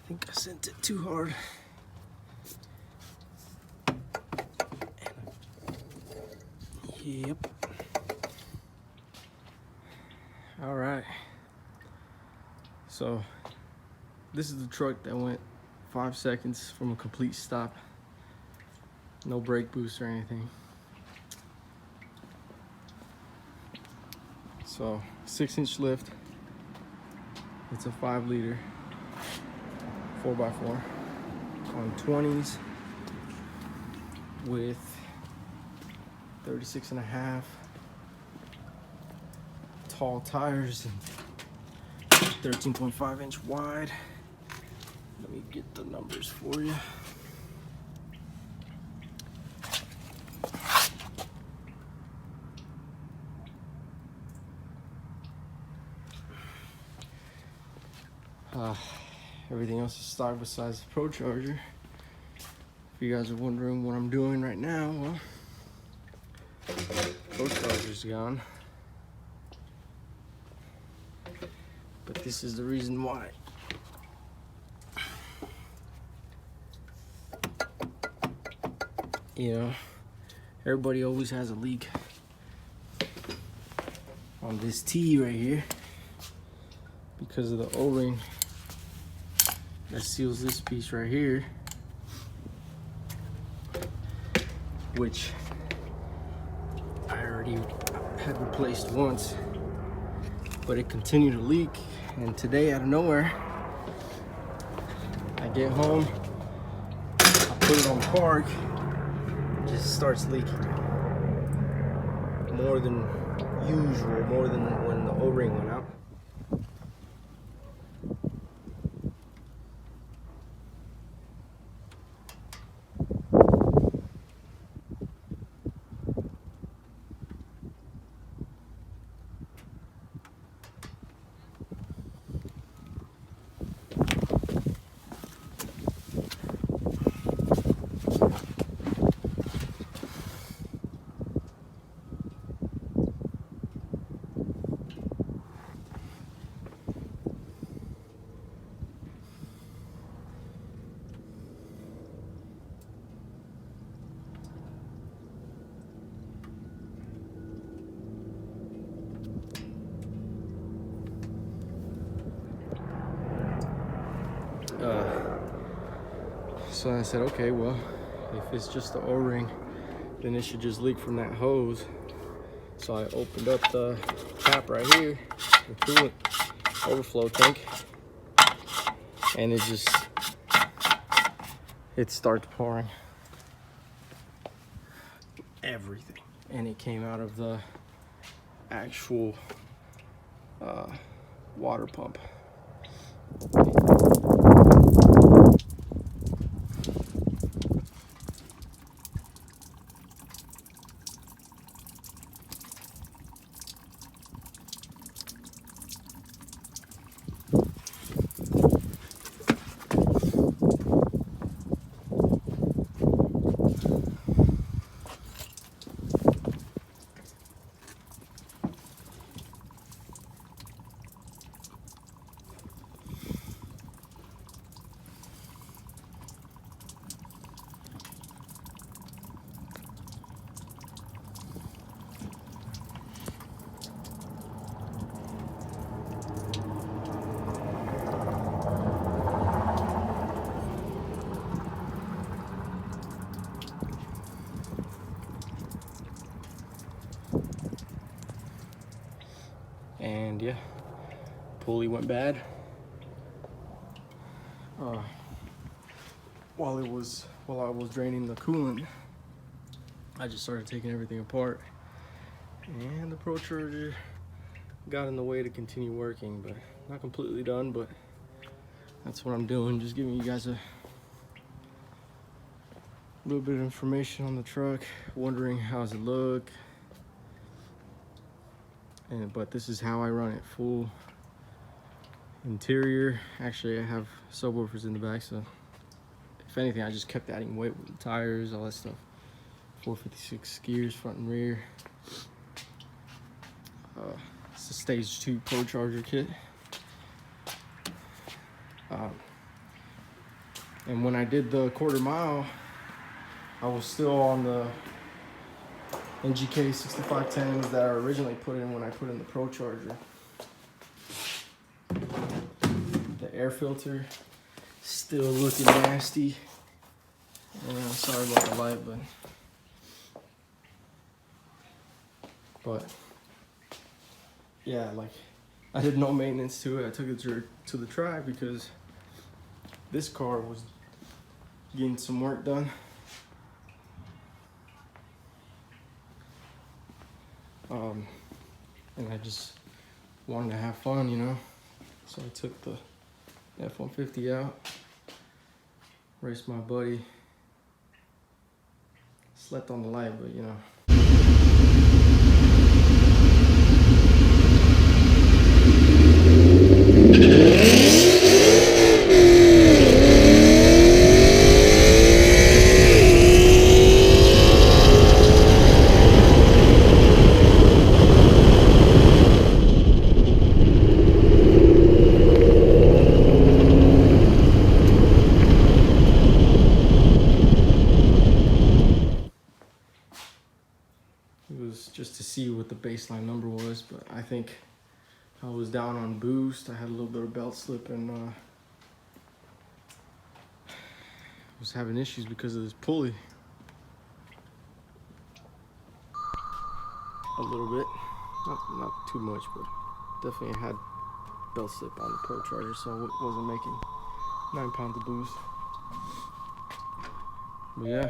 think I sent it too hard. Yep. All right. So this is the truck that went 5 seconds from a complete stop. No brake boost or anything. So 6-inch lift. It's a 5-liter 4x4 on 20s with 36.5 tall tires and 13.5-inch wide. Let me get the numbers for you. Everything else is stock besides the Pro Charger. If you guys are wondering what I'm doing right now, well, Pro Charger's gone. But this is the reason why. You know, everybody always has a leak on this T right here because of the O-ring that seals this piece right here, which I already had replaced once, but it continued to leak. And today, out of nowhere, I get home, I put it on park, it just starts leaking more than usual, more than when the O-ring went out. So I said, okay, well, if it's just the O-ring, then it should just leak from that hose. So I opened up the cap right here, the coolant overflow tank, and it starts pouring everything. And it came out of the actual water pump. And yeah, pulley went bad. While I was draining the coolant, I just started taking everything apart, and the Pro Charger got in the way to continue working, but not completely done. But that's what I'm doing, just giving you guys a little bit of information on the truck, wondering how's it look. But this is how I run it. Full interior. Actually, I have subwoofers in the back, so if anything, I just kept adding weight with the tires, all that stuff. 456 gears, front and rear. It's a stage 2 Pro Charger kit. And when I did the quarter mile, I was still on the NGK 6510s that I originally put in when I put in the Pro Charger. The air filter still looking nasty. Sorry about the light, but yeah, like I did no maintenance to it. I took it to the track because this car was getting some work done. And I just wanted to have fun, you know? So I took the F-150 out, raced my buddy, slept on the light, but you know. It was just to see what the baseline number was, but I think I was down on boost. I had a little bit of belt slip and was having issues because of this pulley. A little bit, not too much, but definitely had belt slip on the Pro Charger, so it wasn't making 9 pounds of boost. But yeah.